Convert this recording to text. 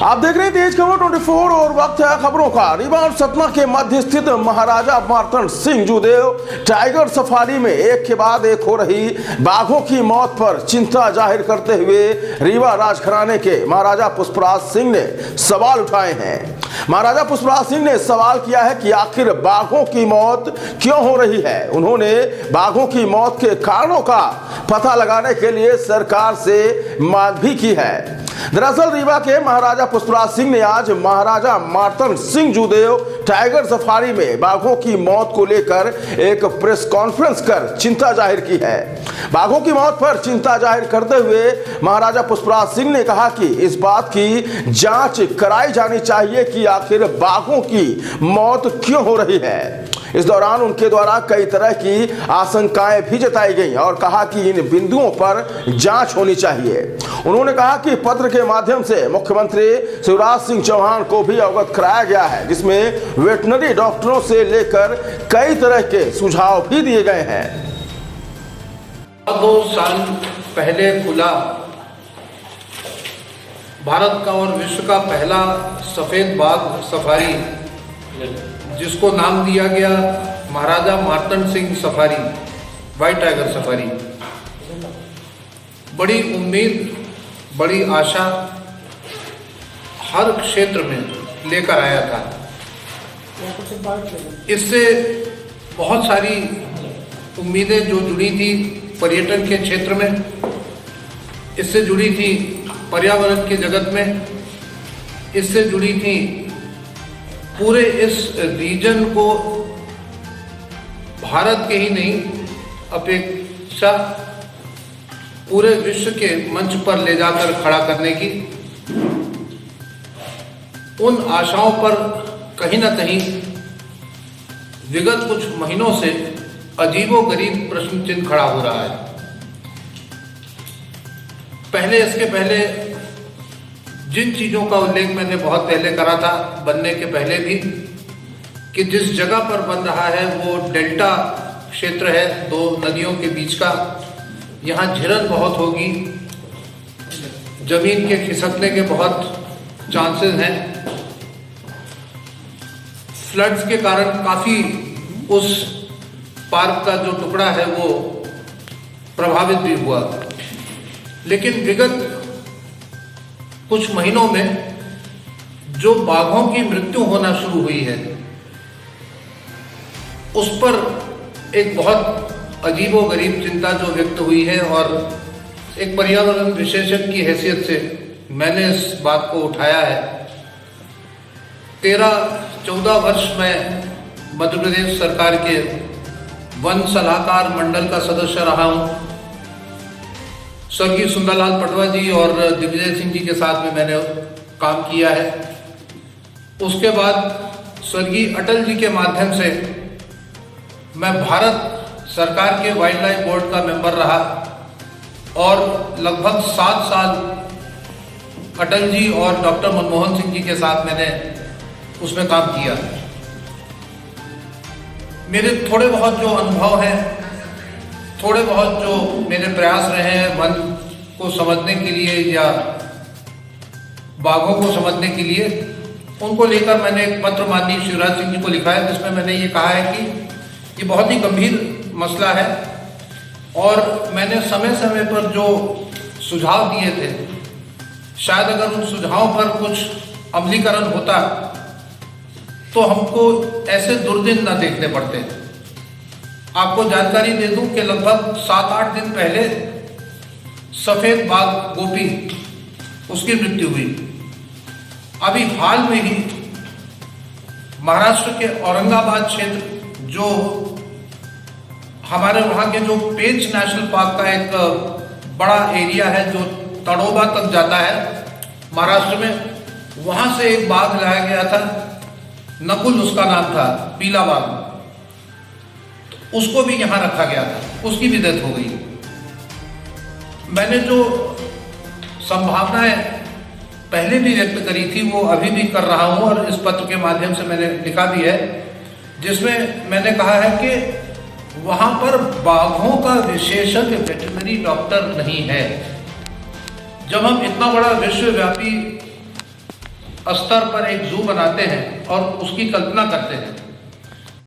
आप देख रहे हैं तेज खबर 24 और वक्त है खबरों का। रीवा और सतना के मध्य स्थित महाराजा मार्तंड सिंह जूदेव टाइगर सफारी में एक के बाद एक हो रही बाघों की मौत पर चिंता जाहिर करते हुए रीवा राजघराने के महाराजा पुष्पराज सिंह ने सवाल उठाए हैं। महाराजा पुष्पराज सिंह ने सवाल किया है कि आखिर बाघों की मौत क्यों हो रही है। उन्होंने बाघों की मौत के कारणों का पता लगाने के लिए सरकार से मांग भी की है। दरअसल रीवा के महाराजा पुष्पराज सिंह ने आज महाराजा मार्तंड सिंह जूदेव टाइगर सफारी में बाघों की मौत को लेकर एक प्रेस कॉन्फ्रेंस कर चिंता जाहिर की है। बाघों की मौत पर चिंता जाहिर करते हुए महाराजा पुष्पराज सिंह ने कहा कि इस बात की जांच कराई जानी चाहिए कि आखिर बाघों की मौत क्यों हो रही है। इस दौरान उनके द्वारा कई तरह की आशंकाएं भी जताई गई और कहा कि इन बिंदुओं पर जांच होनी चाहिए। उन्होंने कहा कि पत्र के माध्यम से मुख्यमंत्री शिवराज सिंह चौहान को भी अवगत कराया गया है, जिसमें वेटनरी डॉक्टरों से लेकर कई तरह के सुझाव भी दिए गए हैं। 2 साल पहले खुला भारत का और विश्व का पहला सफेद बाघ सफारी, जिसको नाम दिया गया Maharaja Martand Singh safari, white tiger safari. बड़ी उम्मीद, बड़ी आशा हर क्षेत्र में लेकर आया था। इससे बहुत सारी उम्मीदें जो जुड़ी थी पर्यटन के क्षेत्र में, इससे जुड़ी थी पर्यावरण के जगत में, इससे जुड़ी थी पूरे इस रीजन को भारत के ही नहीं अपेक्षा पूरे विश्व के मंच पर ले जाकर खड़ा करने की। उन आशाओं पर कहीं ना कहीं विगत कुछ महीनों से अजीबोगरीब प्रश्न चिन्ह खड़ा हो रहा है। इसके पहले जिन चीज़ों का उल्लेख मैंने बहुत पहले करा था, बनने के पहले भी, कि जिस जगह पर बन रहा है वो डेल्टा क्षेत्र है 2 नदियों के बीच का। यहाँ झिरन बहुत होगी, जमीन के खिसकने के बहुत चांसेस हैं। फ्लड्स के कारण काफ़ी उस पार्क का जो टुकड़ा है वो प्रभावित भी हुआ। लेकिन विगत कुछ महीनों में जो बाघों की मृत्यु होना शुरू हुई है, उस पर एक बहुत अजीबोगरीब चिंता जो व्यक्त हुई है और एक पर्यावरण विशेषज्ञ की हैसियत से मैंने इस बात को उठाया है। 13-14 वर्ष में मध्य प्रदेश सरकार के वन सलाहकार मंडल का सदस्य रहा हूँ। स्वर्गीय सुंदरलाल पटवा जी और दिग्विजय सिंह जी के साथ में मैंने काम किया है। उसके बाद स्वर्गीय अटल जी के माध्यम से मैं भारत सरकार के वाइल्ड लाइफ बोर्ड का मेंबर रहा और लगभग 7 साल अटल जी और डॉक्टर मनमोहन सिंह जी के साथ मैंने उसमें काम किया। मेरे थोड़े बहुत जो अनुभव हैं, थोड़े बहुत जो मेरे प्रयास रहे हैं वन को समझने के लिए या बाघों को समझने के लिए, उनको लेकर मैंने एक पत्र माननीय शिवराज सिंह जी को लिखा है, जिसमें मैंने ये कहा है कि ये बहुत ही गंभीर मसला है और मैंने समय समय पर जो सुझाव दिए थे, शायद अगर उन सुझावों पर कुछ अमलीकरण होता तो हमको ऐसे दुर्दिन न देखने पड़ते। आपको जानकारी दे दूं कि लगभग 7-8 दिन पहले सफेद बाघ गोपी, उसकी मृत्यु हुई। अभी हाल में ही महाराष्ट्र के औरंगाबाद क्षेत्र, जो हमारे वहाँ के जो पेंच नेशनल पार्क का एक बड़ा एरिया है जो तड़ोबा तक जाता है महाराष्ट्र में, वहाँ से एक बाघ लाया गया था। नकुल उसका नाम था, पीला बाघ। उसको भी यहाँ रखा गया था, उसकी भी डेथ हो गई। मैंने जो संभावनाएं पहले भी व्यक्त करी थी वो अभी भी कर रहा हूँ और इस पत्र के माध्यम से मैंने लिखा भी है, जिसमें मैंने कहा है कि वहाँ पर बाघों का विशेषज्ञ वेटरनरी डॉक्टर नहीं है। जब हम इतना बड़ा विश्वव्यापी स्तर पर एक जू बनाते हैं और उसकी कल्पना करते हैं